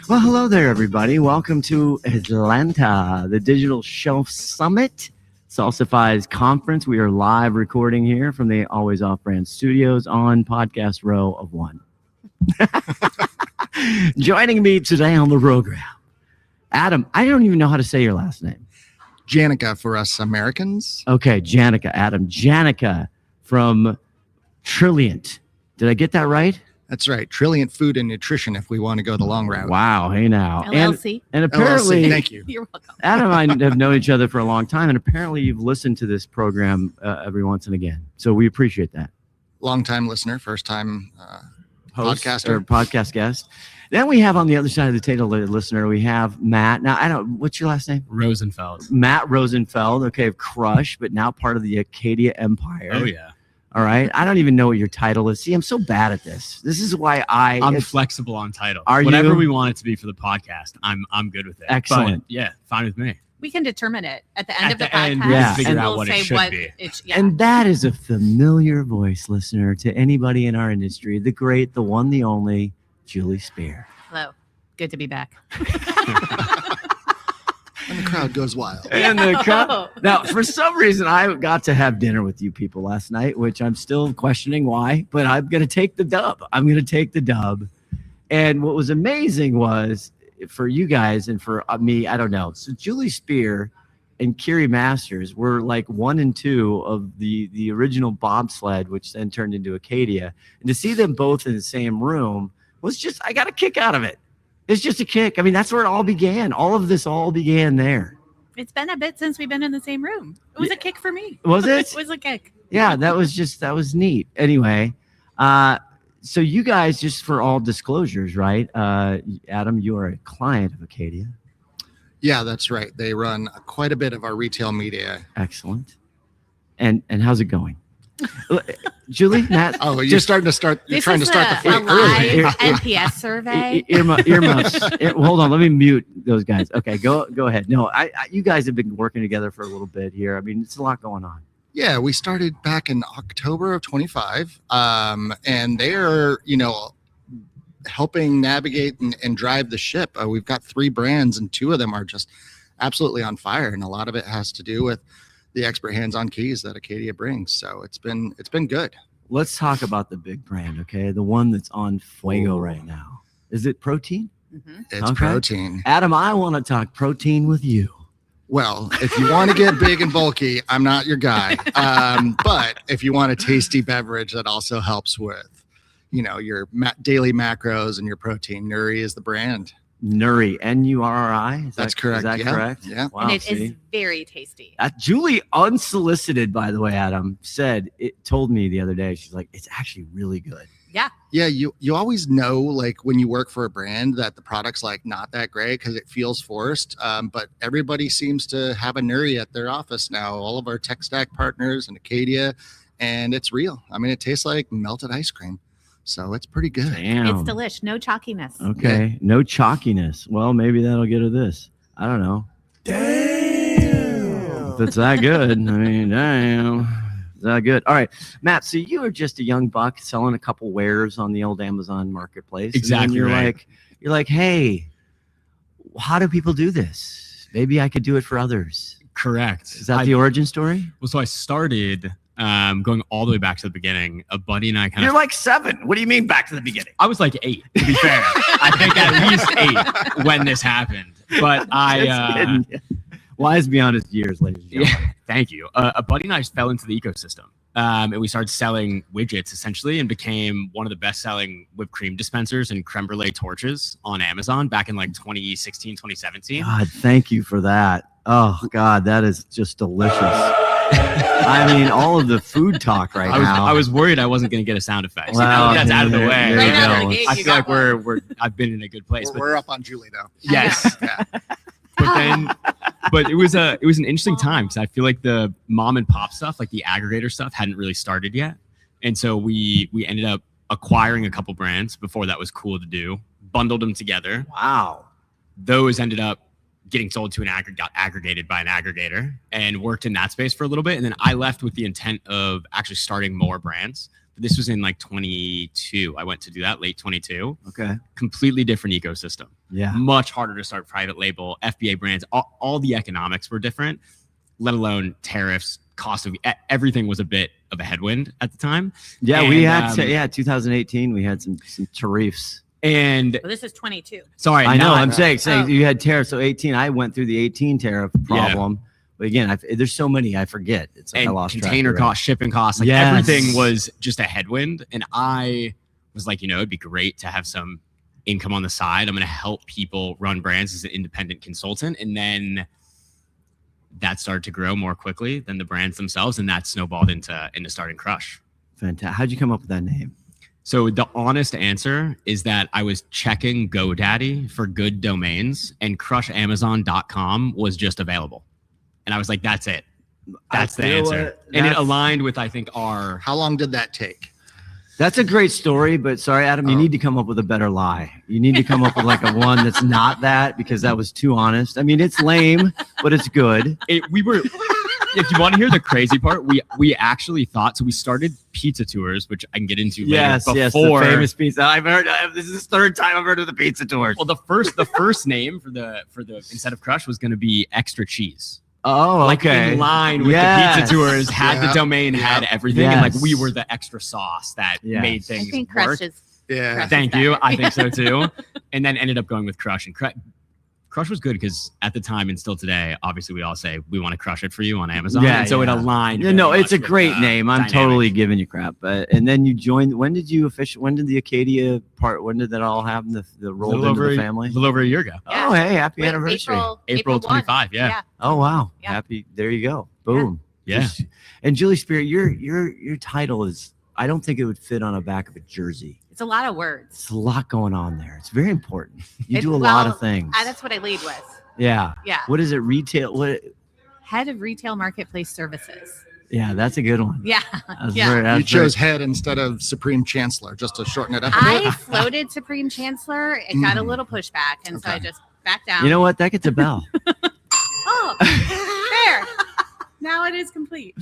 Well, hello there, everybody. Welcome to Atlanta, the Digital Shelf Summit, Salsify's conference. We are live recording here from the Always Off-Brand Studios on Podcast Row of One. Joining me today on the program, Adam. I don't even know how to say your last name. Janecka for us Americans. Okay, Janecka, Adam. Janecka from Trilliant. Did I get that right? That's right. Trilliant Food and Nutrition, if we want to go the long route. Wow. Hey, now. LLC. And apparently, LLC, thank you. You're welcome. Adam and I have known each other for a long time, and apparently you've listened to this program every once and again. So we appreciate that. Long-time listener, first-time Host podcaster. or podcast guest. Then we have on the other side of the table, listener, we have Matt. Now, what's your last name? Rosenfeld. Matt Rosenfeld, okay, of Crush, but now part of the Acadia Empire. Oh, yeah. All right. I don't even know what your title is. See, I'm so bad at this. This is why I'm flexible on title. Are Whatever you? we want it to be for the podcast, I'm good with it. Excellent. But, yeah, fine with me. We can determine it at the end At of the the end, podcast. yeah. figure and out we'll what it say should what be. it's, yeah. And that is a familiar voice, listener, to anybody in our industry. The great, the one, the only, Julie Spear. Hello. Good to be back. And the crowd goes wild. And the now, for some reason, I got to have dinner with you people last night, which I'm still questioning why, but I'm going to take the dub. And what was amazing was for you guys and for me, I don't know. So Julie Spear and Kiri Masters were like 1 and 2 of the original bobsled, which then turned into Acadia. And to see them both in the same room was just, I got a kick out of it. It's just a kick. I mean, that's where it all began. All of this all began there. It's been a bit since we've been in the same room. It was a kick for me. Was it? It was a kick. Yeah, that was neat. Anyway, so you guys, just for all disclosures, right? Adam, you are a client of Acadia. Yeah, that's right. They run quite a bit of our retail media. Excellent. And how's it going? Julie, Matt? Oh, you're trying to start the A fight live early. NPS survey. Earmuffs. Hold on, let me mute those guys. Okay, go ahead. No, you guys have been working together for a little bit here. I mean, it's a lot going on. Yeah, we started back in October of 25, and they're, helping navigate and drive the ship. We've got 3 brands, and 2 of them are just absolutely on fire, and a lot of it has to do with the expert hands-on keys that Acadia brings. So it's been good. Let's talk about the big brand, okay? The one that's on fuego right now. Is it protein? Mm-hmm. It's Okay. protein. Adam, I want to talk protein with you. Well, if you want to get big and bulky, I'm not your guy. But if you want a tasty beverage that also helps with, your daily macros and your protein, Nurri is the brand. Nurri, Nurri. That's correct. Is that Yeah. correct? Yeah. Wow, And it is see? very tasty. Julie, unsolicited, by the way, Adam, told me the other day, she's like, it's actually really good. Yeah. Yeah, you always know, like, when you work for a brand that the product's like not that great because it feels forced. But everybody seems to have a Nurri at their office now. All of our tech stack partners and Acadia, and it's real. I mean, it tastes like melted ice cream, so it's pretty good. Damn. It's delish. No chalkiness. Okay, Yeah. no chalkiness. Well, maybe that'll get her this. I don't know. Damn. If it's that good, I mean, damn. Is that good? All right, Matt. So you were just a young buck selling a couple wares on the old Amazon marketplace. And then Exactly you're right. you're like, hey, how do people do this? Maybe I could do it for others. Correct. Is that the origin story? Well, so I started going all the way back to the beginning. A buddy and I You're like 7. What do you mean back to the beginning? I was like 8, to be fair. I think at least 8 when this happened. But Wise beyond his years, ladies and gentlemen. Yeah, thank you. A buddy and I fell into the ecosystem. And we started selling widgets essentially and became one of the best selling whipped cream dispensers and creme brulee torches on Amazon back in like 2016, 2017. God, thank you for that. Oh, God, that is just delicious. I mean, all of the food talk now. I was worried I wasn't going to get a sound effect. So Well, now that that's out of the there- way. there Right you out of go. the gate, I you feel like got I've been in a good place. But We're up on Julie now. yes. Yeah. But it was an interesting time because I feel like the mom and pop stuff, like the aggregator stuff, hadn't really started yet, and so we ended up acquiring a couple brands before that was cool to do. Bundled them together. Wow. Those ended up getting sold to got aggregated by an aggregator, and worked in that space for a little bit. And then I left with the intent of actually starting more brands. This was in like 22. I went to do that late 22. Okay. Completely different ecosystem. Yeah. Much harder to start private label, FBA brands. All the economics were different, let alone tariffs, cost of everything was a bit of a headwind at the time. Yeah, And, we had 2018. We had some tariffs. And Well, this is 22. sorry, I know. not- I'm saying Oh. you had tariffs. So 18. I went through the 18 tariff problem. But again, there's so many I forget. It's like I and lost container track. costs, shipping costs, like Yes. everything was just a headwind. And I was like, it'd be great to have some income on the side. I'm going to help people run brands as an independent consultant. And then that started to grow more quickly than the brands themselves. And that snowballed into starting Crush. Fantastic. How'd you come up with that name? So the honest answer is that I was checking GoDaddy for good domains and crushamazon.com was just available. And I was like, that's it. That's the answer. And it aligned with, I think, our... How long did that take? That's a great story, but sorry, Adam, you need to come up with a better lie. You need to come up with like a one that's not that, because that was too honest. I mean, it's lame, but it's good. If you want to hear the crazy part, we actually thought, so we started pizza tours, which I can get into later. Yes, the before famous pizza. I've heard. This is the third time I've heard of the pizza tours. Well, the first name for the instead of Crush was going to be Extra Cheese. Oh, Like okay. in line with the Yes. pizza tours, had the domain, had everything, and like we Yes. were the extra sauce that Yes. made I things think work. Crush is. Yeah. Crush Thank is you. better. I think so too. And then ended up going with Crush. And Crush was good because at the time and still today, obviously we all say we want to crush it for you on Amazon. Yeah, and so it yeah. aligned. Yeah, very no, it's much a with great the name. I'm dynamic. totally giving you crap. But and then you joined. When did you officially? When did the Acadia part? When did that all happen? The rolled into the family. A little over a year ago. Oh, hey, happy Wait, anniversary! April 1. 25. Yeah. Oh wow, Yeah. happy. There you go. Boom. Yeah. And Julie Spear, your title is. I don't think it would fit on the back of a jersey. It's a lot of words. It's a lot going on there. It's very important. You It- do a lot well, of things. That's what I lead with. Yeah. Yeah. What is it? Retail. What? Head of Retail Marketplace Services. Yeah, that's a good one. Yeah. That's Yeah. very- that's You chose very- head instead of Supreme Chancellor, just to shorten it up a I bit. floated Supreme Chancellor. It got a little pushback, and so I Okay. just backed down. You know what? That gets a bell. Oh, there. Now it is complete.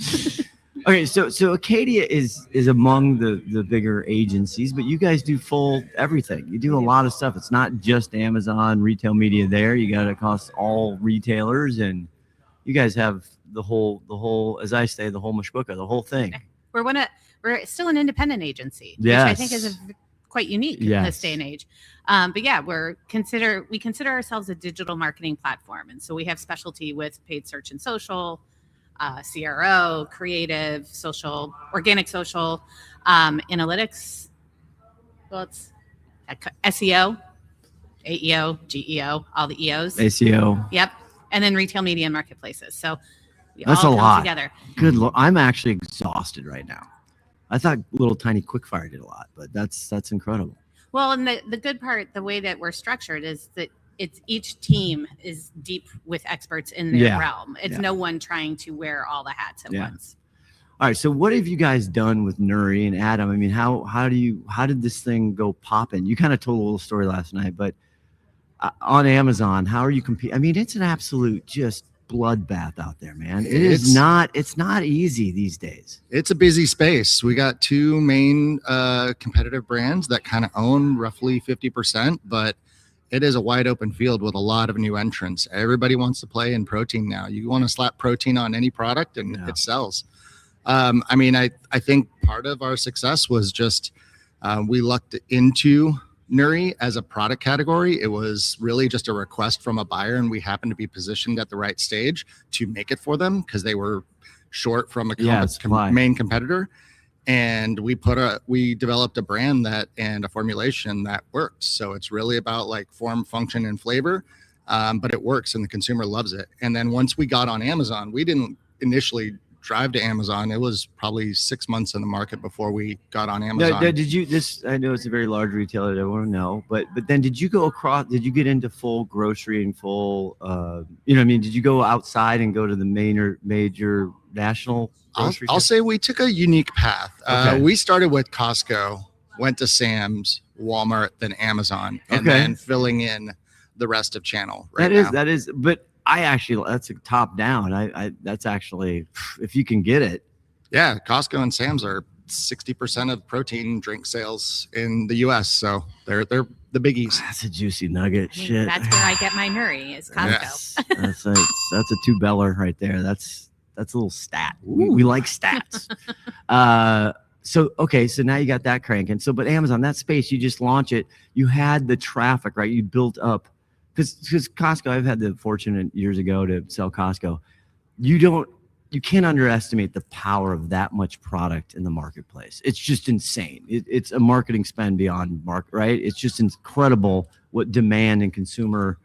Okay, so Acadia is among the bigger agencies, but you guys do full everything. You do a lot of stuff. It's not just Amazon retail media there. You got it across all retailers, and you guys have the whole, as I say, the whole mashbuka, the whole thing. We're still an independent agency, which I think is quite unique in Yes. this day and age. But yeah, we consider ourselves a digital marketing platform, and so we have specialty with paid search and social, CRO, creative, social, organic social, analytics. Well, it's SEO, AEO, GEO, all the EOs. ACO. Yep, and then retail media and marketplaces. So we That's all a come lot. together. Good Lord, I'm actually exhausted right now. I thought little tiny Quickfire did a lot, but that's incredible. Well, and the good part, the way that we're structured is that it's each team is deep with experts in their Yeah. realm. It's Yeah. no one trying to wear all the hats at Yeah. once. All right, so what have you guys done with Nurri and Adam? I mean, how did this thing go popping? You kind of told a little story last night, but on Amazon, how are you competing? I mean, it's an absolute just bloodbath out there, man. It's not easy these days. It's a busy space. We got two main competitive brands that kind of own roughly 50%, but it is a wide open field with a lot of new entrants. Everybody wants to play in protein now. You want to slap protein on any product and Yeah. it sells. I mean, I think part of our success was just we lucked into Nurri as a product category. It was really just a request from a buyer, and we happened to be positioned at the right stage to make it for them because they were short from a supply. main competitor. And we developed a brand and a formulation that works. So it's really about like form, function, and flavor, but it works and the consumer loves it. And then once we got on Amazon, we didn't initially drive to Amazon. It was probably 6 months in the market before we got on Amazon. Did you? I know it's a very large retailer that I want to know, but then did you go across? Did you get into full grocery and full? You know, what I mean, did you go outside and go to the major national? I'll say we took a unique path. Okay. We started with Costco, went to Sam's, Walmart, then Amazon, and Okay. then filling in the rest of channel. Right That is. But that's a top down. That's actually, if you can get it. Yeah, Costco and Sam's are 60% of protein drink sales in the US. So they're the biggies. That's a juicy nugget. I mean, Shit. that's where I get my Nurri is Costco. Yes. That's a $2 right there. That's a little stat. We like stats. So now you got that cranking. So, but Amazon, that space, you just launch it. You had the traffic, right? You built up because Costco. I've had the fortune years ago to sell Costco. You can't underestimate the power of that much product in the marketplace. It's just insane. It's a marketing spend beyond market, right? It's just incredible what demand and consumer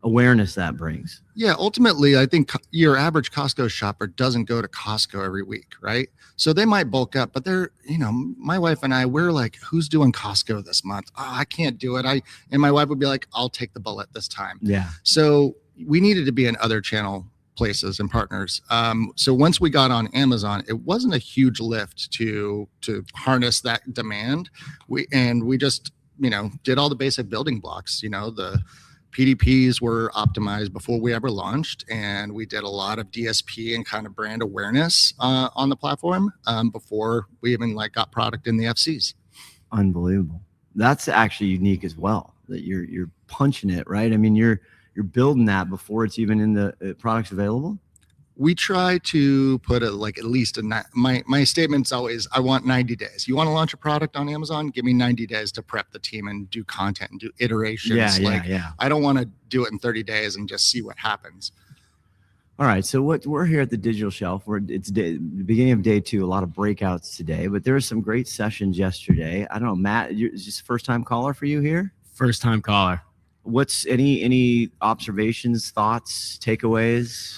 awareness that brings. Yeah, ultimately, I think your average Costco shopper doesn't go to Costco every week, right? So they might bulk up, but they're, my wife and I, we're like, who's doing Costco this month? Oh, I can't do it. And my wife would be like, I'll take the bullet this time. Yeah. So we needed to be in other channel places and partners. So once we got on Amazon, it wasn't a huge lift to harness that demand. We just, did all the basic building blocks. The PDPs were optimized before we ever launched, and we did a lot of DSP and kind of brand awareness on the platform before we even got product in the FCs. Unbelievable. That's actually unique as well, that you're punching it, right? I mean, you're building that before it's even in the products available. We try to put at least my statement's always, I want 90 days. You want to launch a product on Amazon? Give me 90 days to prep the team and do content and do iterations. Yeah. I don't want to do it in 30 days and just see what happens. All right. So we're here at the Digital Shelf. It's the beginning of day 2, a lot of breakouts today, but there were some great sessions yesterday. I don't know, Matt, is this first time caller for you here? First time caller. What's any observations, thoughts, takeaways?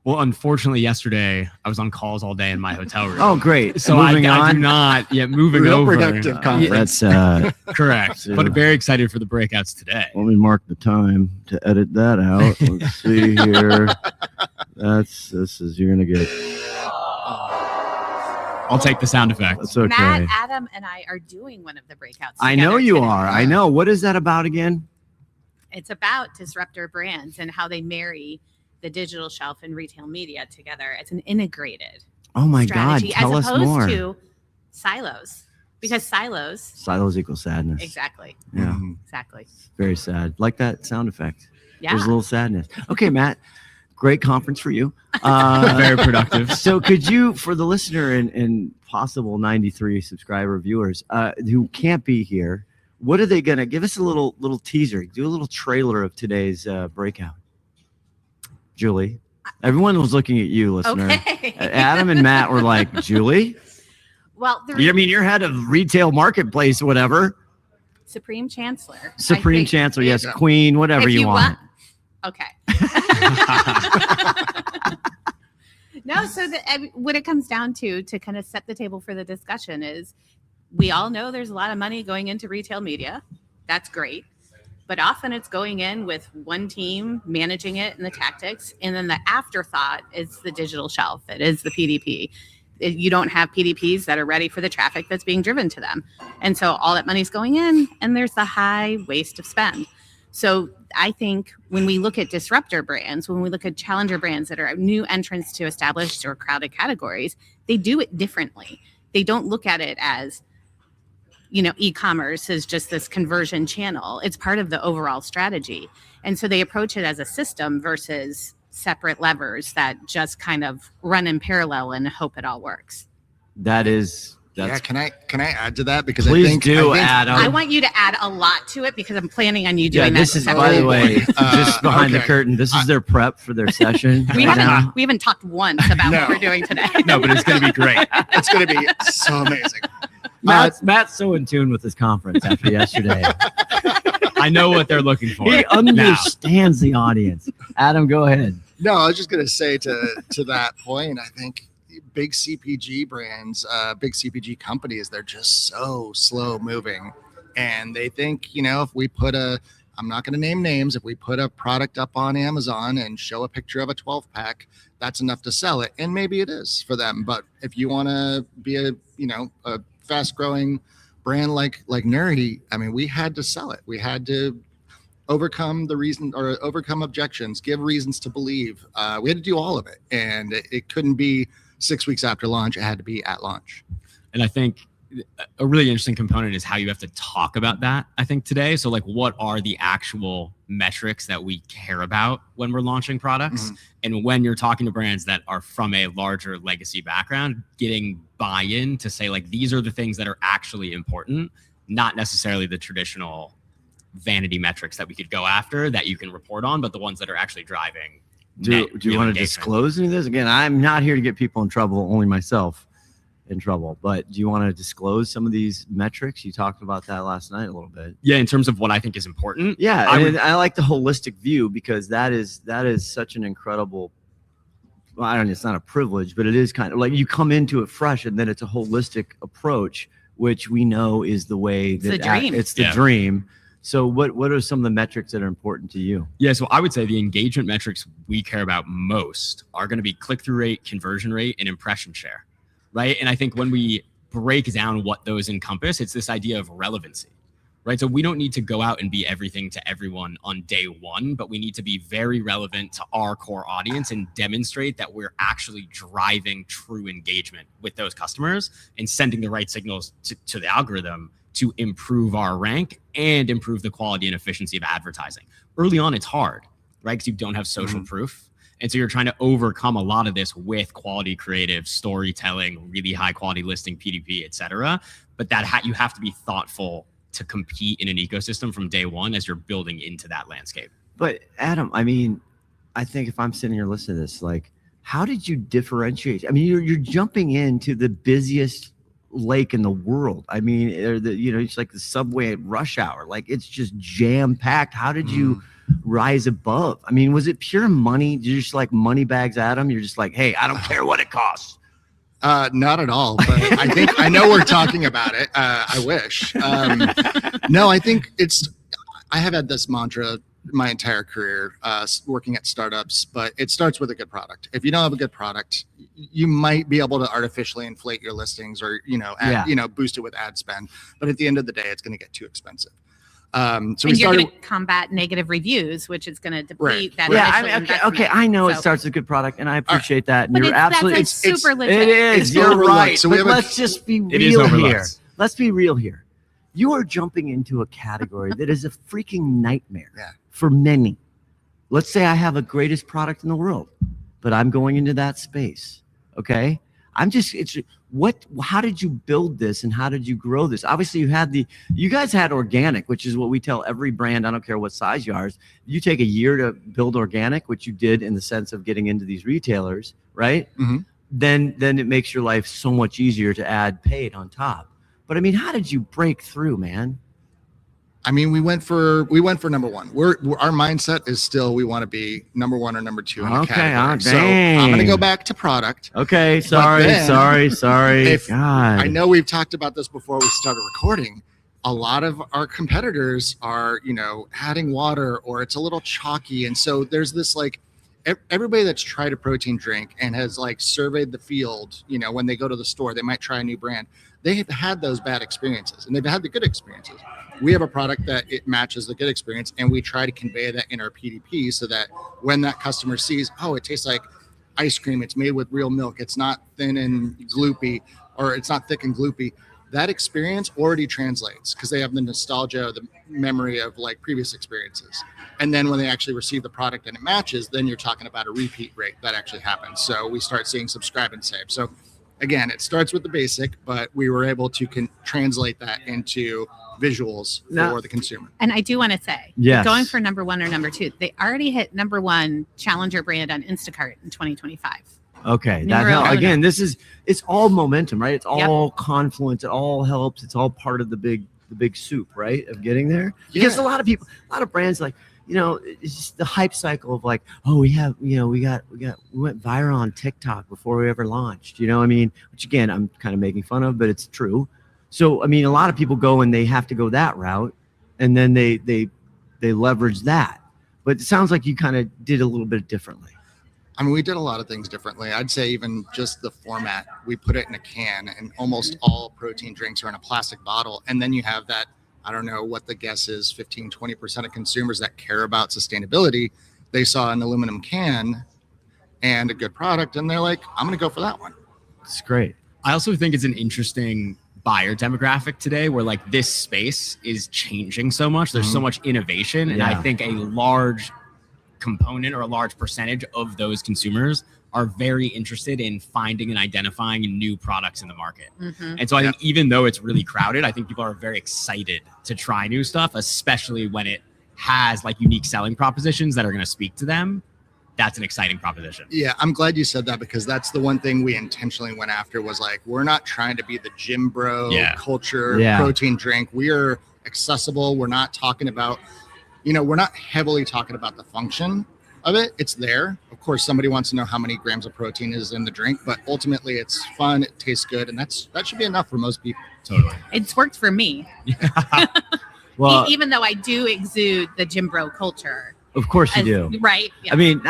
Well, unfortunately, yesterday I was on calls all day in my hotel room. Oh, great. So I do not yet moving Real over. productive conference. That's Correct. But very excited for the breakouts today. Let me mark the time to edit that out. Let's see here. You're gonna get. I'll take the sound effect. That's okay. Matt, Adam, and I are doing one of the breakouts. I know together you today. are. I know. What is that about again? It's about disruptor brands and how they marry the digital shelf and retail media together. It's an integrated Oh my strategy God! Tell as us opposed more. to silos, because silos equals sadness. exactly. Yeah, Exactly. very sad. Like that sound effect. Yeah. There's a little sadness. Okay, Matt. Great conference for you. Very productive. So could you, for the listener and possible 93 subscriber viewers who can't be here, what are they going to give us a little teaser? Do a little trailer of today's breakout. Julie, everyone was looking at you, listener. Okay. Adam and Matt were like, Julie? Well, You're head of retail marketplace, whatever. Supreme Chancellor. Supreme Chancellor, yes, Yeah. Queen, whatever If you want. Okay. No, so what it comes down to kind of set the table for the discussion is we all know there's a lot of money going into retail media. That's great. But often it's going in with one team managing it and the tactics. And then the afterthought is the digital shelf. It is the PDP. You don't have PDPs that are ready for the traffic that's being driven to them. And so all that money's going in, and there's the high waste of spend. So I think when we look at disruptor brands, when we look at challenger brands that are new entrants to established or crowded categories, they do it differently. They don't look at it as, e-commerce is just this conversion channel. It's part of the overall strategy. And so they approach it as a system versus separate levers that just kind of run in parallel and hope it all works. Can I add to that? Because Please I think Adam. I want you to add a lot to it because I'm planning on you doing that. This is, by the way, just behind the curtain. This is their prep for their session. We right now. haven't talked once about what we're doing today. No, but it's going to be great. It's going to be so amazing. Matt's so in tune with this conference after yesterday. I know what they're looking for. He understands the audience. Adam, go ahead. No, I was just going to say to that point, I think big CPG brands, big CPG companies, they're just so slow moving. And they think, if we put I'm not going to name names, if we put a product up on Amazon and show a picture of a 12-pack, that's enough to sell it. And maybe it is for them. But if you want to be a fast-growing brand like Nurri, I mean, we had to sell it. We had to overcome objections, give reasons to believe. We had to do all of it. And it couldn't be 6 weeks after launch. It had to be at launch. And I think a really interesting component is how you have to talk about that, I think, today. So like, what are the actual metrics that we care about when we're launching products? And when you're talking to brands that are from a larger legacy background, getting buy-in to say, like, these are the things that are actually important, not necessarily the traditional vanity metrics that we could go after that you can report on, but the ones that are actually driving. Do you want to disclose any of this? Again, I'm not here to get people in trouble, only myself in trouble, but do you want to disclose some of these metrics? You talked about that last night a little bit. Yeah, in terms of what I think is important. Yeah, I like the holistic view, because that is such an incredible, well, I don't know, it's not a privilege, but it is kind of like you come into it fresh, and then it's a holistic approach, which we know is the way It's the dream. It's the dream. So what are some of the metrics that are important to you? Yeah, so I would say the engagement metrics we care about most are going to be click-through rate, conversion rate, and impression share, right? And I think when we break down what those encompass, it's this idea of relevancy, right? So we don't need to go out and be everything to everyone on day one, but we need to be very relevant to our core audience and demonstrate that we're actually driving true engagement with those customers and sending the right signals to the algorithm to improve our rank and improve the quality and efficiency of advertising. Early on, it's hard, right? Because you don't have social proof. And so you're trying to overcome a lot of this with quality creative, storytelling, really high quality listing, PDP, et cetera. But that you have to be thoughtful to compete in an ecosystem from day one as you're building into that landscape. But Adam, I mean, I think if I'm sitting here listening to this, like, how did you differentiate? I mean, you're jumping into the busiest lake in the world. I mean, it's like the subway at rush hour. Like, it's just jam packed. How did you rise above? I mean, was it pure money? Did you just like money bags at them? You're just like, hey, I don't care what it costs. Not at all, but I think I know we're talking about it. I wish. No, I think I have had this mantra my entire career, working at startups, but it starts with a good product. If you don't have a good product, you might be able to artificially inflate your listings or, boost it with ad spend. But at the end of the day, it's going to get too expensive. So you're going to combat negative reviews, which is going to deplete that. Yeah, okay. I know it starts with a good product, and I appreciate that. And but you're absolutely, it's super legit. It is. You're right. So let's just be real here. Let's be real here. You are jumping into a category that is a freaking nightmare for many. Let's say I have a greatest product in the world, but I'm going into that space. Okay. How did you build this and how did you grow this? Obviously you guys had organic, which is what we tell every brand. I don't care what size you are. You take a year to build organic, which you did in the sense of getting into these retailers, right? Mm-hmm. Then it makes your life so much easier to add paid on top. But I mean, how did you break through, man? I mean, we went for number one. Our mindset is still we want to be number one or number two in the category. So I'm going to go back to product. Okay, sorry. God. I know we've talked about this before we started recording. A lot of our competitors are, adding water or it's a little chalky, and so there's this like everybody that's tried a protein drink and has like surveyed the field. When they go to the store, they might try a new brand. They have had those bad experiences and they've had the good experiences. We have a product that it matches the good experience, and we try to convey that in our PDP so that when that customer sees, oh, it tastes like ice cream, it's made with real milk, it's not thin and gloopy, or it's not thick and gloopy, that experience already translates because they have the nostalgia, the memory of like previous experiences. And then when they actually receive the product and it matches, then you're talking about a repeat rate that actually happens. So we start seeing subscribe and save. So again, it starts with the basic, but we were able to translate that into visuals for the consumer. And I do want to say, going for number one or number two, they already hit number one challenger brand on Instacart in 2025. Okay. Again, it's all momentum, right? It's all confluence. It all helps. It's all part of the big soup, right? Of getting there. Because a lot of brands like, it's just the hype cycle of like, oh, we went viral on TikTok before we ever launched, which again, I'm kind of making fun of, but it's true. So, I mean, a lot of people go and they have to go that route and then they leverage that, but it sounds like you kind of did a little bit differently. I mean, we did a lot of things differently. I'd say even just the format, we put it in a can, and almost all protein drinks are in a plastic bottle. And then you have that, I don't know what the guess is, 15-20% of consumers that care about sustainability. They saw an aluminum can and a good product, and they're like, I'm going to go for that one. It's great. I also think it's an interesting buyer demographic today where like this space is changing so much. There's so much innovation. And I think a large component or a large percentage of those consumers are very interested in finding and identifying new products in the market. And so I think even though it's really crowded, I think people are very excited to try new stuff, especially when it has like unique selling propositions that are going to speak to them. That's an exciting proposition. Yeah, I'm glad you said that because that's the one thing we intentionally went after was like, we're not trying to be the gym bro culture protein drink. We are accessible. We're not talking about, we're not heavily talking about the function of it. It's there. Of course, somebody wants to know how many grams of protein is in the drink, but ultimately it's fun. It tastes good. And that should be enough for most people. Totally. It's worked for me. Well, even though I do exude the gym bro culture. Of course you do. Right. Yeah. I mean,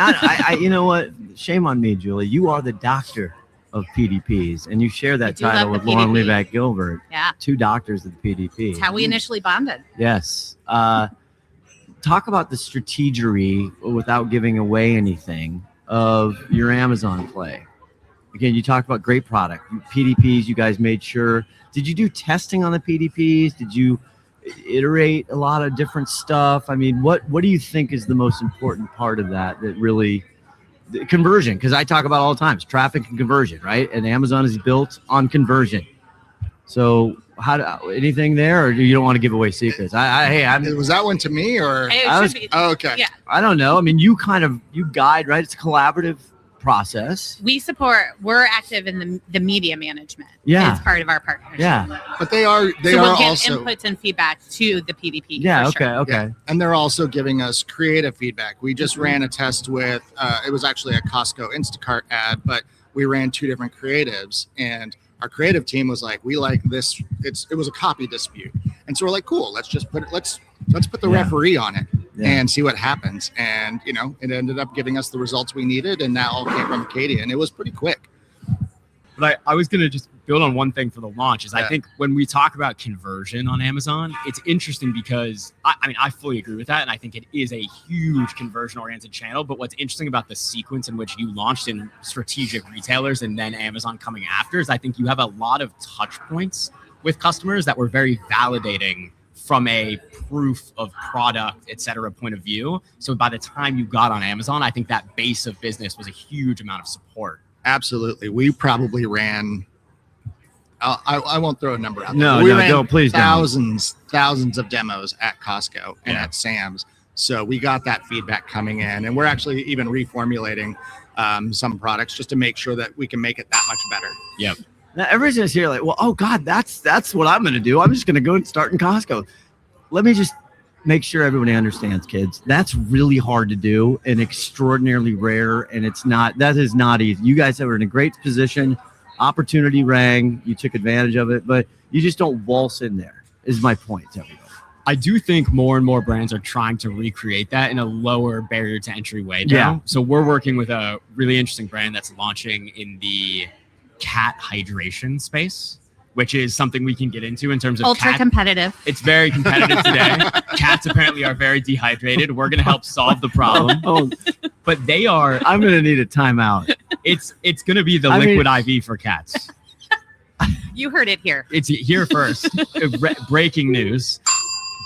you know what? Shame on me, Julie. You are the doctor of PDPs, and you share that title with Lauren Levac Gilbert. Yeah. 2 doctors of the PDP. That's how we initially bonded. Yes. Talk about the strategery without giving away anything of your Amazon play. Again, you talked about great product. PDPs, you guys made sure. Did you do testing on the PDPs? Did you iterate a lot of different stuff? I mean, what do you think is the most important part of that really the conversion? Because I talk about all the time, it's traffic and conversion, right? And Amazon is built on conversion. So anything there, or you don't want to give away secrets? Was that one to me or? Okay. Yeah. I don't know. I mean, you guide, right? It's a collaborative process. We're active in the media management. Yeah. It's part of our partnership. Yeah. But they are we'll give also inputs and feedback to the PDP. Yeah. Okay. Sure. Okay. Yeah. And they're also giving us creative feedback. We just ran a test with, it was actually a Costco Instacart ad, but we ran 2 different creatives and our creative team was like, we like this. It was a copy dispute. And so we're like, cool, let's put the referee on it and see what happens. And, it ended up giving us the results we needed. And that all came from Acadia. And it was pretty quick. But I was going to just build on one thing for the launch is I think when we talk about conversion on Amazon, it's interesting because I fully agree with that. And I think it is a huge conversion oriented channel. But what's interesting about the sequence in which you launched in strategic retailers and then Amazon coming after is I think you have a lot of touch points with customers that were very validating from a proof of product, et cetera, point of view. So by the time you got on Amazon, I think that base of business was a huge amount of support. Absolutely. We probably ran, I won't throw a number out there. No, don't, please thousands of demos at Costco and at Sam's. So we got that feedback coming in and we're actually even reformulating some products just to make sure that we can make it that much better. Yep. Now everybody's gonna hear like, well, oh God, that's what I'm gonna do. I'm just gonna go and start in Costco. Let me just make sure everybody understands, kids. That's really hard to do and extraordinarily rare. And that is not easy. You guys were in a great position. Opportunity rang. You took advantage of it, but you just don't waltz in there, is my point to everybody. I do think more and more brands are trying to recreate that in a lower barrier to entry way now. Yeah. So we're working with a really interesting brand that's launching in the cat hydration space, which is something we can get into in terms of ultra competitive. It's very competitive today. Cats apparently are very dehydrated. We're going to help solve the problem. But they are. I'm going to need a timeout. It's going to be the liquid IV for cats. You heard it here. It's here first. Breaking news.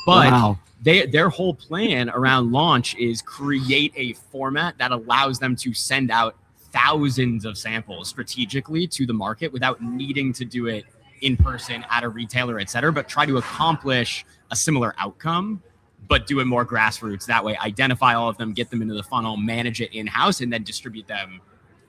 But their whole plan around launch is create a format that allows them to send out thousands of samples strategically to the market without needing to do it in person at a retailer, et cetera, but try to accomplish a similar outcome, but do it more grassroots. That way, identify all of them, get them into the funnel, manage it in-house, and then distribute them,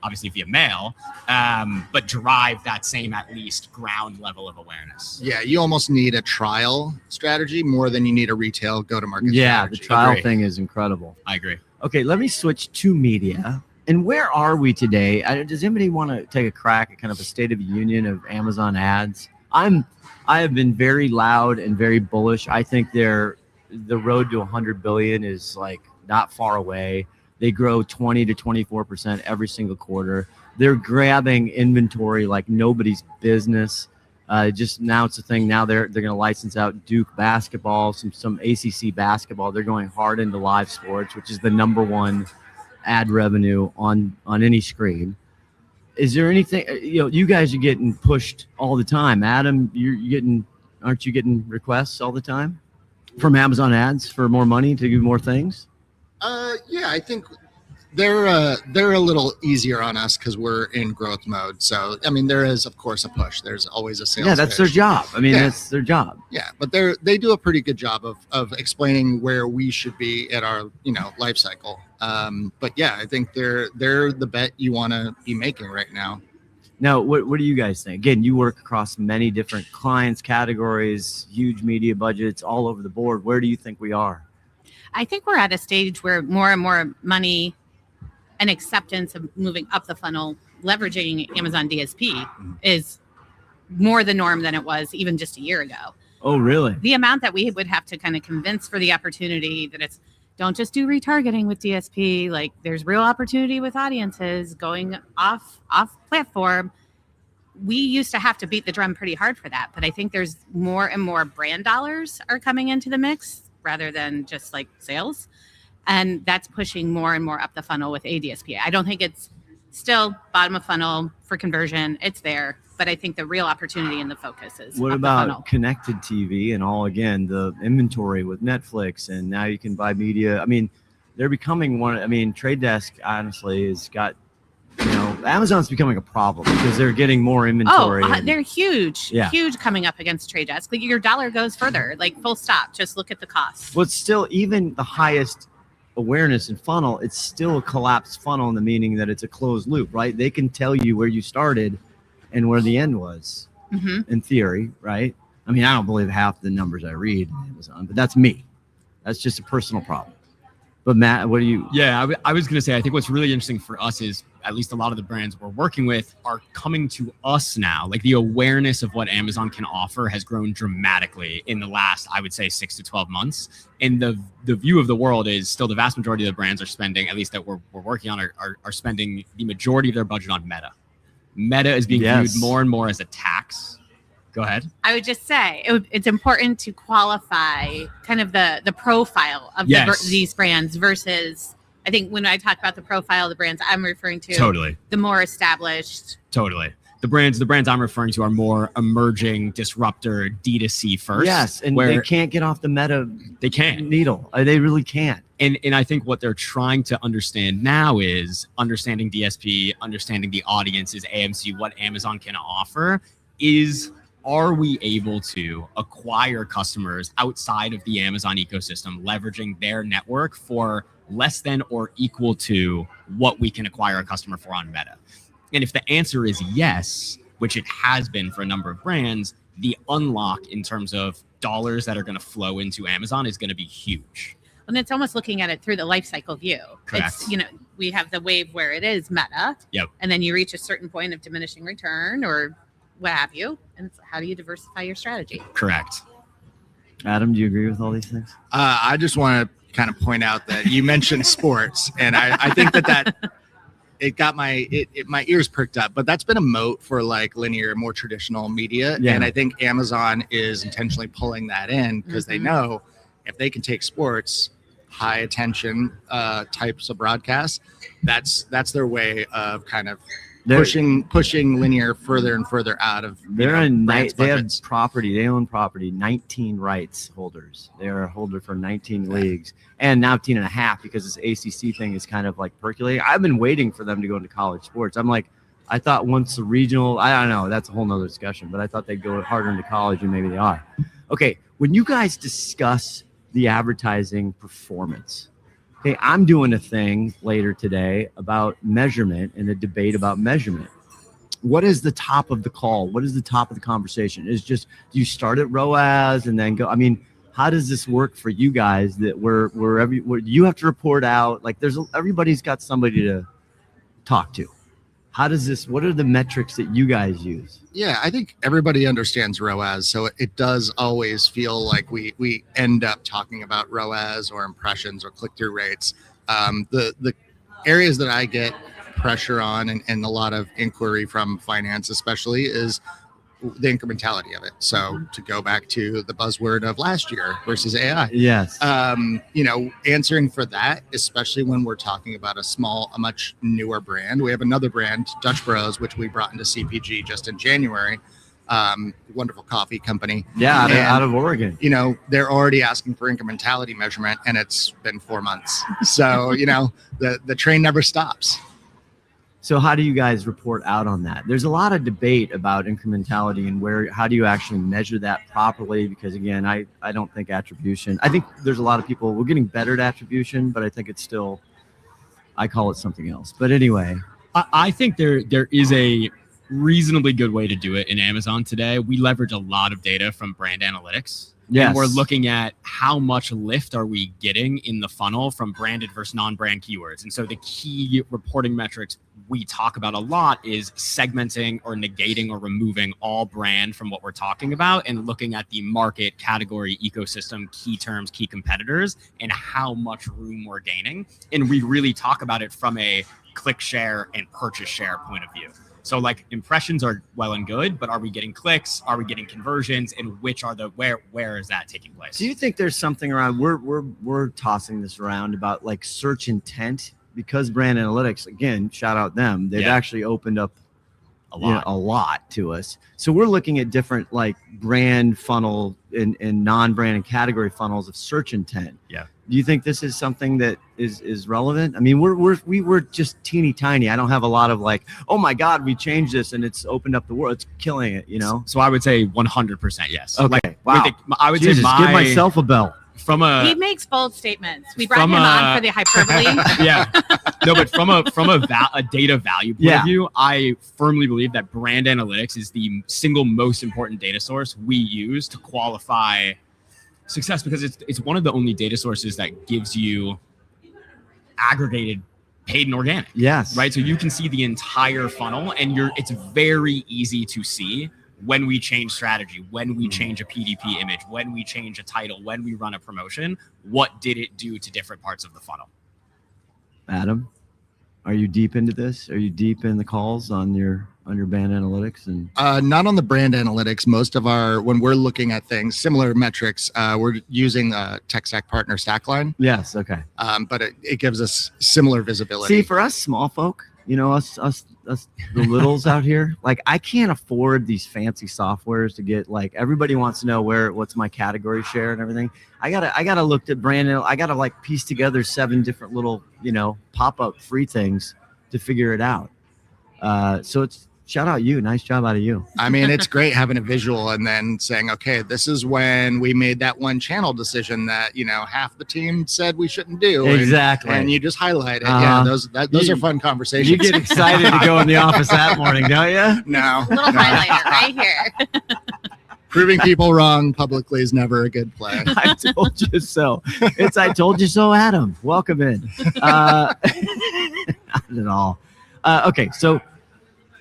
obviously via mail, but drive that same at least ground level of awareness. Yeah, you almost need a trial strategy more than you need a retail go-to-market strategy. The trial thing is incredible. I agree. Okay, let me switch to media. And where are we today? Does anybody want to take a crack at kind of a state of the union of Amazon ads? I have been very loud and very bullish. I think the road to 100 billion is like not far away. They grow 20 to 24% every single quarter. They're grabbing inventory like nobody's business. Just now it's a thing. Now they're going to license out Duke basketball, some ACC basketball. They're going hard into live sports, which is the number one ad revenue on any screen. Is there anything, you guys are getting pushed all the time. Adam, aren't you getting requests all the time from Amazon ads for more money to do more things? Yeah, I think they're a little easier on us because we're in growth mode. So, I mean, there is, of course, a push. There's always a sales. Yeah, that's their job. I mean, that's their job. Yeah, but they do a pretty good job of explaining where we should be at our life cycle. But yeah, I think they're the bet you want to be making right now. Now, what do you guys think? Again, you work across many different clients, categories, huge media budgets, all over the board. Where do you think we are? I think we're at a stage where more and more money and acceptance of moving up the funnel, leveraging Amazon DSP is more the norm than it was even just a year ago. Oh, really? The amount that we would have to kind of convince for the opportunity that it's don't just do retargeting with DSP. Like there's real opportunity with audiences going off platform. We used to have to beat the drum pretty hard for that, but I think there's more and more brand dollars are coming into the mix rather than just like sales. And that's pushing more and more up the funnel with ADSP. I don't think it's still bottom of funnel for conversion. It's there, but I think the real opportunity and the focus is what up about the funnel. Connected TV and all, again, the inventory with Netflix, and now you can buy media. I mean, they're becoming one. I mean, Trade Desk honestly has got, Amazon's becoming a problem because they're getting more inventory. They're huge, huge coming up against Trade Desk. Like your dollar goes further, like full stop. Just look at the costs. But still, even the highest awareness and funnel, it's still a collapsed funnel in the meaning that it's a closed loop, right? They can tell you where you started and where the end was, in theory, right? I mean, I don't believe half the numbers I read on Amazon, but that's me. That's just a personal problem. But Matt, what do you? Yeah, I was going to say, I think what's really interesting for us is at least a lot of the brands we're working with are coming to us now. Like the awareness of what Amazon can offer has grown dramatically in the last, I would say, 6 to 12 months. And the view of the world is still the vast majority of the brands are spending, at least that we're working on, are spending the majority of their budget on Meta. Meta is being viewed more and more as a tax. Go ahead. I would just say it's important to qualify kind of the profile of these brands versus, I think when I talk about the profile of the brands, I'm referring to the more established. The brands I'm referring to are more emerging, disruptor, D2C first. Yes, and they can't get off the Meta needle. They really can't. And I think what they're trying to understand now is understanding DSP, understanding the audiences, AMC, what Amazon can offer is, are we able to acquire customers outside of the Amazon ecosystem, leveraging their network for less than or equal to what we can acquire a customer for on Meta? And if the answer is yes, which it has been for a number of brands, the unlock in terms of dollars that are going to flow into Amazon is going to be huge. And it's almost looking at it through the life cycle view. Correct. It's, we have the wave where it is Meta. Yep. And then you reach a certain point of diminishing return or what have you. And how do you diversify your strategy? Correct. Adam, do you agree with all these things? I just want to kind of point out that you mentioned sports, and I think that it got my ears perked up. But that's been a moat for like linear, more traditional media, and I think Amazon is intentionally pulling that in because they know if they can take sports, high attention types of broadcasts, that's their way of kind of pushing linear further and further out of they have property. They own property, 19 rights holders. They are a holder for 19 leagues and now 10 and a half because this ACC thing is kind of like percolating. I've been waiting for them to go into college sports. I'm like, I thought once the regional, I don't know, that's a whole nother discussion, but I thought they'd go harder into college and maybe they are. Okay. When you guys discuss the advertising performance, okay, I'm doing a thing later today about measurement and a debate about measurement. What is the top of the call? What is the top of the conversation? Is just, do you start at ROAS and then go? I mean, how does this work for you guys that where you have to report out? Like everybody's got somebody to talk to. How does this, what are the metrics that you guys use? Yeah, I think everybody understands ROAS. So it does always feel like we end up talking about ROAS or impressions or click-through rates. The areas that I get pressure on and a lot of inquiry from finance especially is the incrementality of it. So to go back to the buzzword of last year versus AI. Yes. Answering for that, especially when we're talking about a much newer brand. We have another brand, Dutch Bros, which we brought into CPG just in January. Wonderful coffee company. Yeah, out of Oregon. They're already asking for incrementality measurement, and it's been 4 months. So, the train never stops. So how do you guys report out on that? There's a lot of debate about incrementality and how do you actually measure that properly? Because again, I don't think attribution, I think there's a lot of people, we're getting better at attribution, but I think it's still, I call it something else. But anyway. I think there is a reasonably good way to do it in Amazon today. We leverage a lot of data from brand analytics. Yes. And we're looking at how much lift are we getting in the funnel from branded versus non-brand keywords. And so the key reporting metrics we talk about a lot is segmenting or negating or removing all brand from what we're talking about and looking at the market, category, ecosystem, key terms, key competitors, and how much room we're gaining. And we really talk about it from a click share and purchase share point of view. So like impressions are well and good, but are we getting clicks? Are we getting conversions? And where is that taking place? Do you think there's something around, we're tossing this around about like search intent, because brand analytics, again, shout out them. They've actually opened up a lot to us. So we're looking at different like brand funnel and non-brand and category funnels of search intent. Yeah. Do you think this is something that is relevant? I mean, we were just teeny tiny. I don't have a lot of like, oh my God, we changed this and it's opened up the world. It's killing it, So I would say 100% yes. Okay. Wow. I would Jesus, say give myself a bell. He makes bold statements. We brought him on for the hyperbole. Yeah. No, but from a data value point of view, I firmly believe that brand analytics is the single most important data source we use to qualify success, because it's one of the only data sources that gives you aggregated paid and organic. Yes. Right. So you can see the entire funnel, and it's very easy to see when we change strategy, when we change a PDP image, when we change a title, when we run a promotion, what did it do to different parts of the funnel? Adam, are you deep into this? Are you deep in the calls on your brand analytics? And not on the brand analytics. Most of when we're looking at things, similar metrics, we're using the tech stack partner Stackline. Yes. Okay. But it gives us similar visibility. See, for us small folk, us the littles out here, like I can't afford these fancy softwares to get, like, everybody wants to know what's my category share and everything. I gotta look at brand. I gotta like piece together 7 different little, pop-up free things to figure it out. So it's, shout out you. Nice job out of you. I mean, it's great having a visual and then saying, okay, this is when we made that one channel decision that, half the team said we shouldn't do. Exactly. And you just highlight it. Yeah, those are fun conversations. You get excited to go in the office that morning, don't you? No. Little highlighter right here. Proving people wrong publicly is never a good play. I told you so. It's I told you so, Adam. Welcome in. Not at all. Okay, so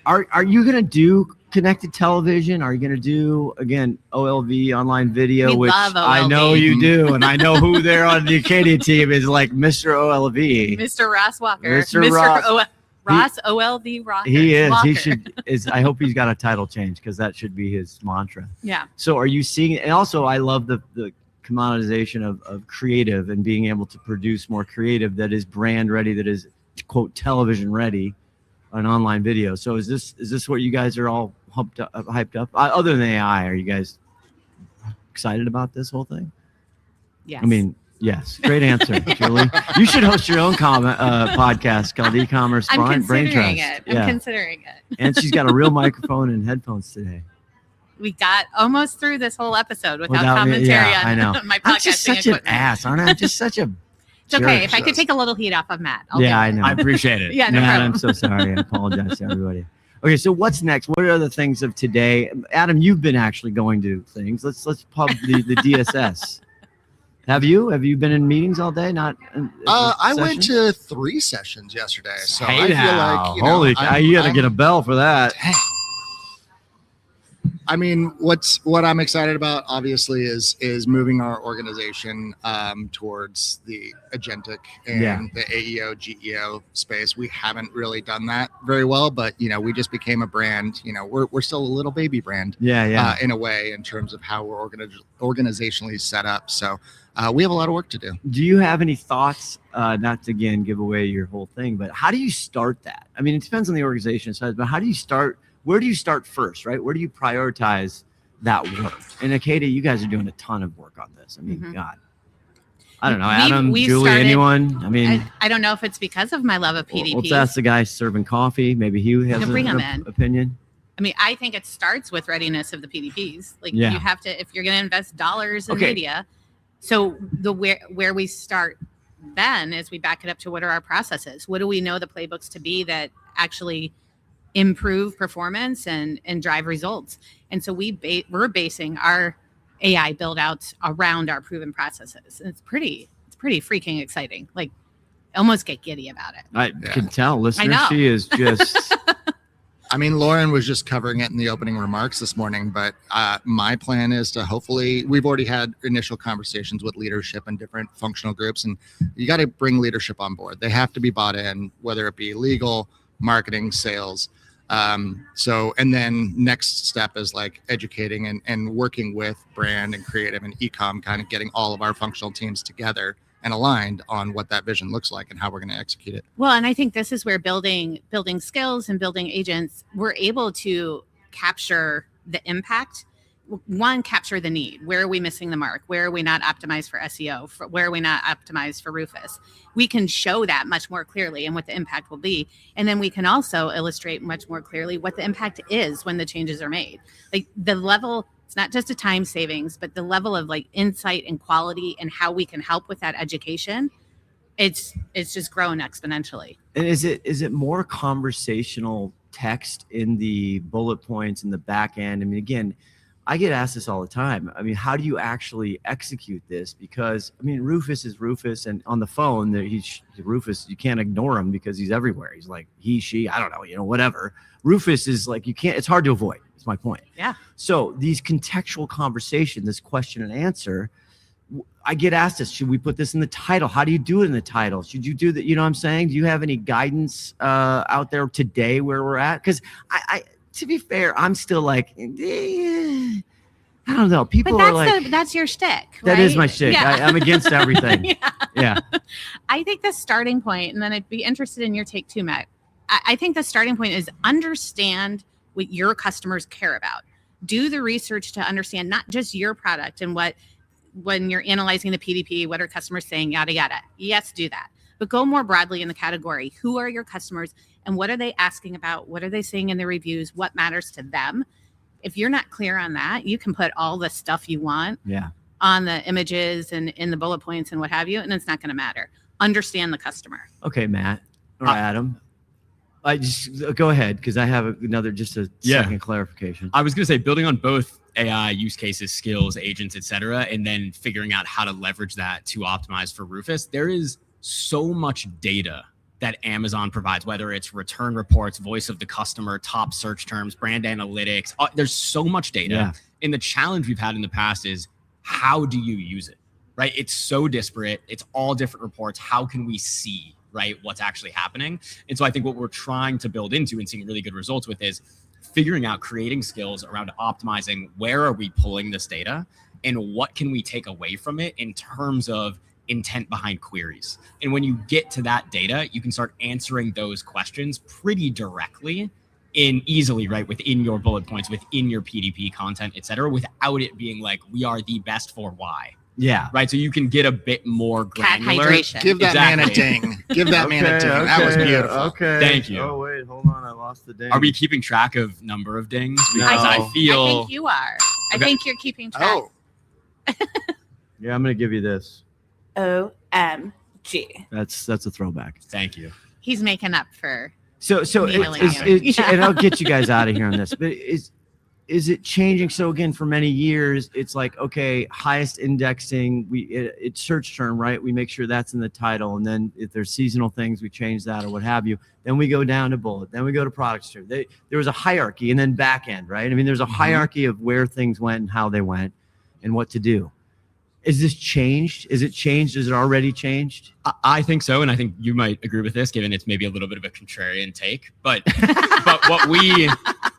Are you going to do connected television? Are you going to do, again, OLV, online video, We which love OLV. I know you do, and I know who there on the Acadia team is, like Mr. OLV. Mr. Ross Walker. Mr. Ross. Ross OLV Walker. He is. Walker. He should. I hope he's got a title change, because that should be his mantra. Yeah. So are you seeing, and also I love the commoditization of creative and being able to produce more creative that is brand ready, that is, quote, television ready. An online video. So is this what you guys are all hyped up? Other than AI, are you guys excited about this whole thing? Yes. I mean, yes. Great answer, Julie. You should host your own podcast called Ecommerce Brain Trust. I'm considering it. And she's got a real microphone and headphones today. We got almost through this whole episode without commentary on I know. my podcasting I'm just such equipment. an ass, aren't I? I'm just such a It's okay. jerk. If I could take a little heat off of Matt. I'll Yeah, do it. I know. I appreciate it. Yeah, no Matt, problem. I'm so sorry. I apologize to everybody. Okay, so what's next? What are the things of today? Adam, you've been actually going to things. Let's pub the DSS. Have you been in meetings all day? Not. I went to 3 sessions yesterday, so Hey I feel now. like Holy cow! You got to get a bell for that. I mean, what I'm excited about, obviously, is moving our organization towards the agentic and the AEO, GEO space. We haven't really done that very well, but we just became a brand. We're still a little baby brand. In a way, in terms of how we're organizationally set up. So we have a lot of work to do. Do you have any thoughts? Not to again give away your whole thing, but how do you start that? I mean, it depends on the organization size, but how do you start? Where do you start first, right? Where do you prioritize that work? And Acadia, you guys are doing a ton of work on this. I mean, God, I don't know, Adam, Julie, anyone? I mean, I don't know if it's because of my love of PDPs. Let's ask the guy serving coffee. Maybe he has an opinion. I mean, I think it starts with readiness of the PDPs. Like you have to, if you're going to invest dollars in media. So where we start then is we back it up to what are our processes? What do we know the playbooks to be that actually improve performance and drive results? And so we're basing our AI build outs around our proven processes. And it's pretty freaking exciting. Like almost get giddy about it. I can tell, listeners, she is just I mean, Lauren was just covering it in the opening remarks this morning, but my plan is to hopefully, we've already had initial conversations with leadership and different functional groups, and you got to bring leadership on board. They have to be bought in, whether it be legal, marketing, sales. And then next step is like educating and working with brand and creative and e-com, kind of getting all of our functional teams together and aligned on what that vision looks like and how we're going to execute it. Well, and I think this is where building skills and building agents, we're able to capture the impact. One, capture the need. Where are we missing the mark? Where are we not optimized for SEO? Where are we not optimized for Rufus? We can show that much more clearly and what the impact will be. And then we can also illustrate much more clearly what the impact is when the changes are made. Like the level, it's not just a time savings, but the level of like insight and quality and how we can help with that education, it's just grown exponentially. And is it more conversational text in the bullet points in the back end? I mean, again, I get asked this all the time. I mean, how do you actually execute this? Because I mean, Rufus is Rufus, and on the phone, Rufus, you can't ignore him because he's everywhere. He's like he, she, I don't know, whatever. Rufus is like it's hard to avoid. That's my point. Yeah. So these contextual conversation, this question and answer, I get asked this: should we put this in the title? How do you do it in the title? Should you do that? You know what I'm saying? Do you have any guidance out there today where we're at? Because I to be fair, I'm still like, I don't know. People are like, that's your shtick. Right? That is my shtick. Yeah. I'm against everything. Yeah. I think the starting point, and then I'd be interested in your take too, Matt. I think the starting point is understand what your customers care about. Do the research to understand not just your product and when you're analyzing the PDP, what are customers saying, yada, yada. Yes, do that. But go more broadly in the category. Who are your customers and what are they asking about? What are they saying in their reviews? What matters to them? If you're not clear on that, you can put all the stuff you want on the images and in the bullet points and what have you, and it's not going to matter. Understand the customer. Okay, Matt or Adam. I just go ahead because I have another second clarification. I was going to say building on both AI use cases, skills, agents, etc., and then figuring out how to leverage that to optimize for Rufus. There is so much data that Amazon provides, whether it's return reports, voice of the customer, top search terms, brand analytics. There's so much data. Yeah. And the challenge we've had in the past is how do you use it, right? It's so disparate. It's all different reports. How can we see, right, what's actually happening? And so I think what we're trying to build into and seeing really good results with is figuring out, creating skills around optimizing where are we pulling this data and what can we take away from it in terms of intent behind queries. And when you get to that data, you can start answering those questions pretty directly and easily, right, within your bullet points, within your PDP content, et cetera, without it being like, we are the best for Y. Yeah. Right. So you can get a bit more granular. Give that man a ding. Give that man a ding. That was beautiful. Okay. Thank you. Oh, wait, hold on. I lost the ding. Are we keeping track of number of dings? No. Because I think you are. I think you're keeping track. Oh. Yeah, I'm going to give you this. OMG. That's a throwback. Thank you. He's making up for. So and I'll get you guys out of here on this, but is it changing? So again, for many years, it's like, okay, highest indexing, it's search term, right? We make sure that's in the title. And then if there's seasonal things, we change that or what have you. Then we go down to bullet. Then we go to product term. There was a hierarchy and then back end, right? I mean, there's a hierarchy of where things went and how they went and what to do. Is this changed? Is it changed? Is it already changed? I think so, and I think you might agree with this, given it's maybe a little bit of a contrarian take. But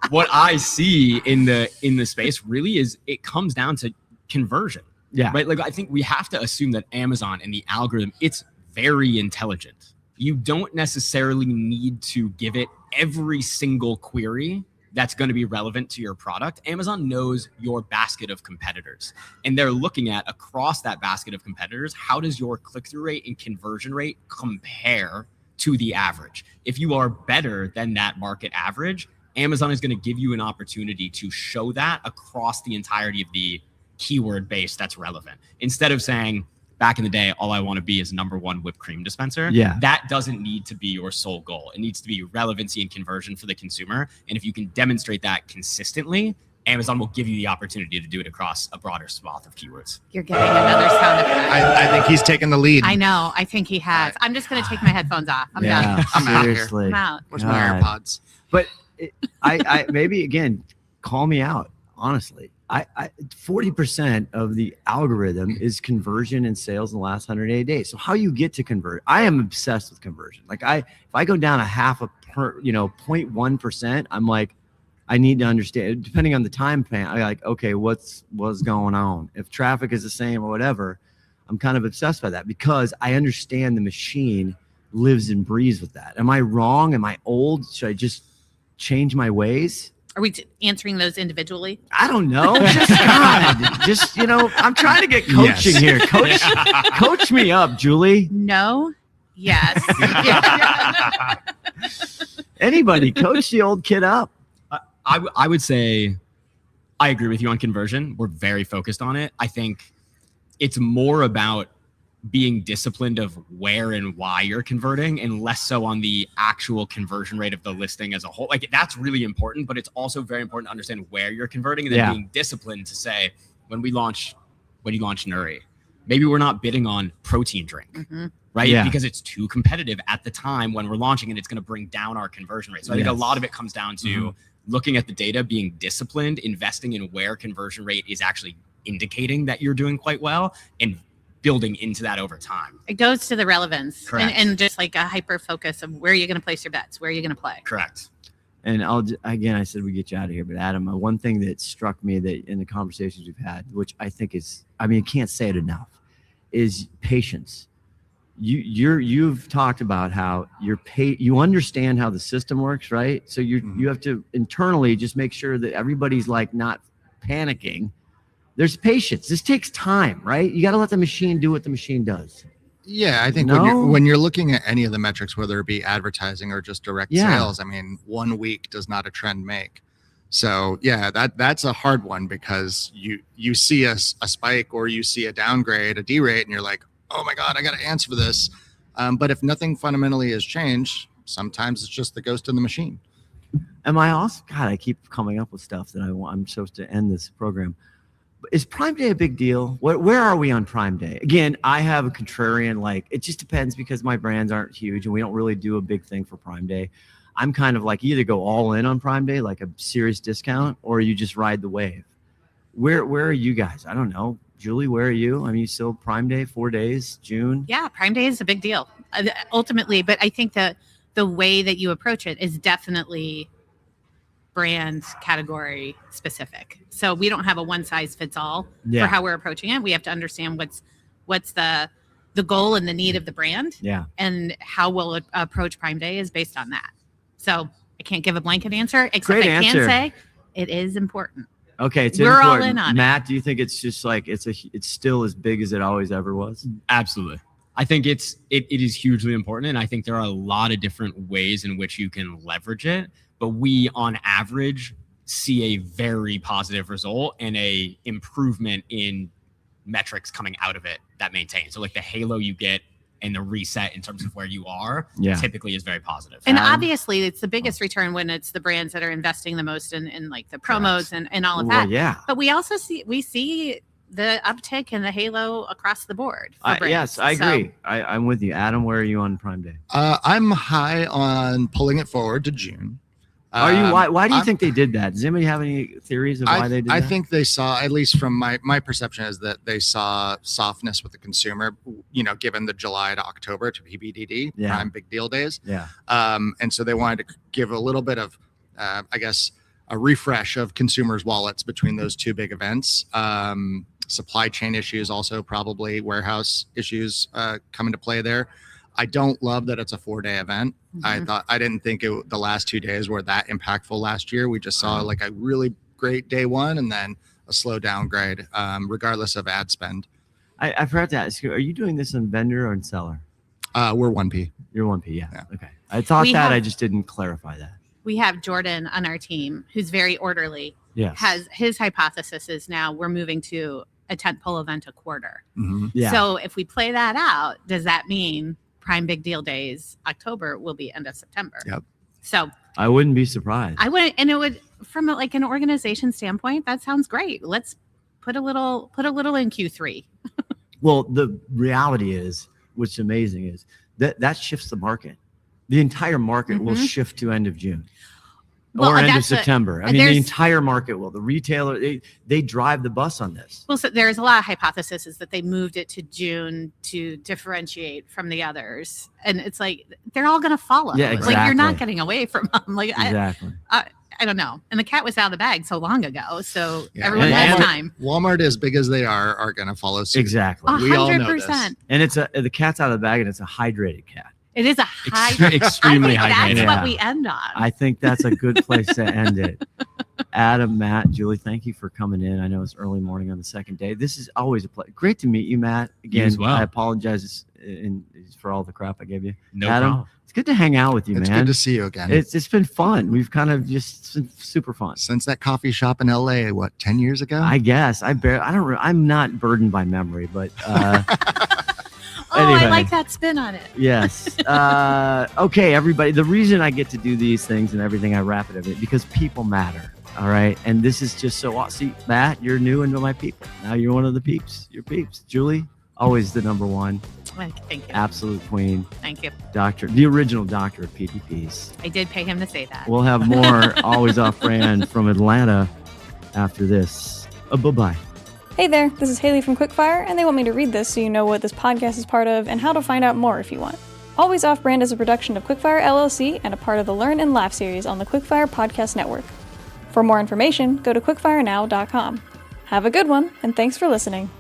what I see in the space really is it comes down to conversion. Yeah. Right. Like I think we have to assume that Amazon and the algorithm, it's very intelligent. You don't necessarily need to give it every single query that's going to be relevant to your product. Amazon knows your basket of competitors, and they're looking at across that basket of competitors, how does your click-through rate and conversion rate compare to the average? If you are better than that market average, Amazon is going to give you an opportunity to show that across the entirety of the keyword base that's relevant. Instead of saying, back in the day, all I want to be is #1 whipped cream dispenser. Yeah. That doesn't need to be your sole goal. It needs to be relevancy and conversion for the consumer. And if you can demonstrate that consistently, Amazon will give you the opportunity to do it across a broader swath of keywords. You're getting another sound effect. I think he's taking the lead. I know. I think he has. I'm just going to take my headphones off. I'm done. I'm out here. Seriously. I'm out. Where's my AirPods? But I maybe again, call me out. Honestly, I 40% of the algorithm is conversion and sales in the last 180 days. So how you get to convert? I am obsessed with conversion. Like if I go down 0.1%, I'm like, I need to understand. Depending on the time span, I like, okay, what's going on? If traffic is the same or whatever, I'm kind of obsessed by that because I understand the machine lives and breathes with that. Am I wrong? Am I old? Should I just change my ways? Are we answering those individually? I don't know. Just I'm trying to get coaching here. Coach me up, Julie. No. Yes. Anybody, coach the old kid up. I would say I agree with you on conversion. We're very focused on it. I think it's more about being disciplined of where and why you're converting and less so on the actual conversion rate of the listing as a whole. Like that's really important, but it's also very important to understand where you're converting and then being disciplined to say, when you launch Nurri, maybe we're not bidding on protein drink, right? Yeah. Because it's too competitive at the time when we're launching and it's going to bring down our conversion rate. So I think a lot of it comes down to looking at the data, being disciplined, investing in where conversion rate is actually indicating that you're doing quite well and building into that over time. It goes to the relevance and just like a hyper focus of where you're going to place your bets, where you're going to play. Correct. And I said we get you out of here, but Adam, one thing that struck me that in the conversations we've had, which I think is, I can't say it enough, is patience. You've talked about how you understand how the system works, right? So you have to internally just make sure that everybody's like not panicking. There's patience. This takes time, right? You got to let the machine do what the machine does. Yeah, I think when you're looking at any of the metrics, whether it be advertising or just direct sales, 1 week does not a trend make. So yeah, that's a hard one because you see a spike or you see a downgrade, a derate, and you're like, oh my God, I got to answer for this. But if nothing fundamentally has changed, sometimes it's just the ghost in the machine. Am I also? God, I keep coming up with stuff that I'm supposed to end this program. Is Prime Day a big deal? Where are we on Prime Day? Again, I have a contrarian, it just depends because my brands aren't huge and we don't really do a big thing for Prime Day. I'm kind of like either go all in on Prime Day, like a serious discount, or you just ride the wave. Where are you guys? I don't know. Julie, where are you? You still Prime Day, 4 days, June? Yeah, Prime Day is a big deal ultimately, but I think that the way that you approach it is definitely brand category specific. So we don't have a one size fits all for how we're approaching it. We have to understand what's the goal and the need of the brand. Yeah. And how we'll approach Prime Day is based on that. So I can't give a blanket answer, except Great I answer. can say it is important. Okay, it's We're important. all in on Matt, do you think it's just like it's still as big as it always ever was? Absolutely. I think it is hugely important, and I think there are a lot of different ways in which you can leverage it. But we, on average, see a very positive result and a improvement in metrics coming out of it that maintain. So like the halo you get and the reset in terms of where you are Yeah. typically is very positive. And Adam? obviously, it's the biggest return when it's the brands that are investing the most in like the promos and all of Well, that. yeah. But we also see the uptick and the halo across the board. For brands. Yes, I So- agree. I'm with you. Adam, where are you on Prime Day? I'm high on pulling it forward to June. Are you? Why do you I'm- think they did that? Does anybody have any theories of why they did I that? think they saw, at least from my perception, is that they saw softness with the consumer, given the July to October to PBDD, Yeah. Prime Big Deal Days. Yeah. And so they wanted to give a little bit of, I guess, a refresh of consumers' wallets between those two big events. Supply chain issues, also probably warehouse issues come into play there. I don't love that it's a 4-day event. Mhm. I didn't think the last 2 days were that impactful last year. We just saw like a really great day one and then a slow downgrade, regardless of ad spend. I forgot to ask you, are you doing this on vendor or on seller? We're 1P. You're 1P, yeah. Yeah. Okay. I thought We that, have- I just didn't clarify that. We have Jordan on our team who's very orderly. Yes. Has his hypothesis is now we're moving to a tentpole event a quarter. Mm-hmm. Yeah. So if we play that out, does that mean Prime Big Deal Days October will be end of September? Yep. So I wouldn't be surprised. I wouldn't, and it would, from like an organization standpoint, that sounds great. Let's put a little in Q3. Well, the reality is, what's amazing is that shifts the market. The entire market will Mhm. shift to end of June Well, or end of that's a- September. I mean, there's- the entire market will. The retailer, they drive the bus on this. Well, so there's a lot of hypothesis is that they moved it to June to differentiate from the others, and it's like they're all going to follow. Yeah, Like you're not exactly. getting away from them. Like Exactly. I don't know. And the cat was out of the bag so long ago, so Yeah. everyone And- has and- time. Walmart, as big as they are going to follow suit. Exactly. We all know this. 100%. And it's the cat's out of the bag, and it's a hydrated cat. It is a high. Extremely I think hydrated. that's Yeah. what we end on. I think that's a good place to end it. Adam, Matt, Julie, thank you for coming in. I know it's early morning on the second day. This is always a pleasure. Great to meet you, Matt. Again, as well. I apologize for all the crap I gave you. No Adam, problem. it's good to hang out with you, It's man. good to see you again. It's been fun. We've kind of just been super fun. Since that coffee shop in LA, 10 years ago? I guess I'm not burdened by memory, but Oh, Anyway. I like that spin on it. yes. Okay, everybody. The reason I get to do these things and everything, I wrap it up because people matter. All right, and this is just so awesome. See, Matt, you're new into my people. Now you're one of the peeps. You're peeps. Julie, always the number one, Thank you. absolute queen, Thank you. doctor, the original doctor of PPPs. I did pay him to say that. We'll have more always off brand from Atlanta after this. Bye-bye. Hey there, this is Haley from Quickfire, and they want me to read this so you know what this podcast is part of and how to find out more if you want. Always Off Brand is a production of Quickfire LLC and a part of the Learn and Laugh series on the Quickfire Podcast Network. For more information, go to quickfirenow.com. Have a good one, and thanks for listening.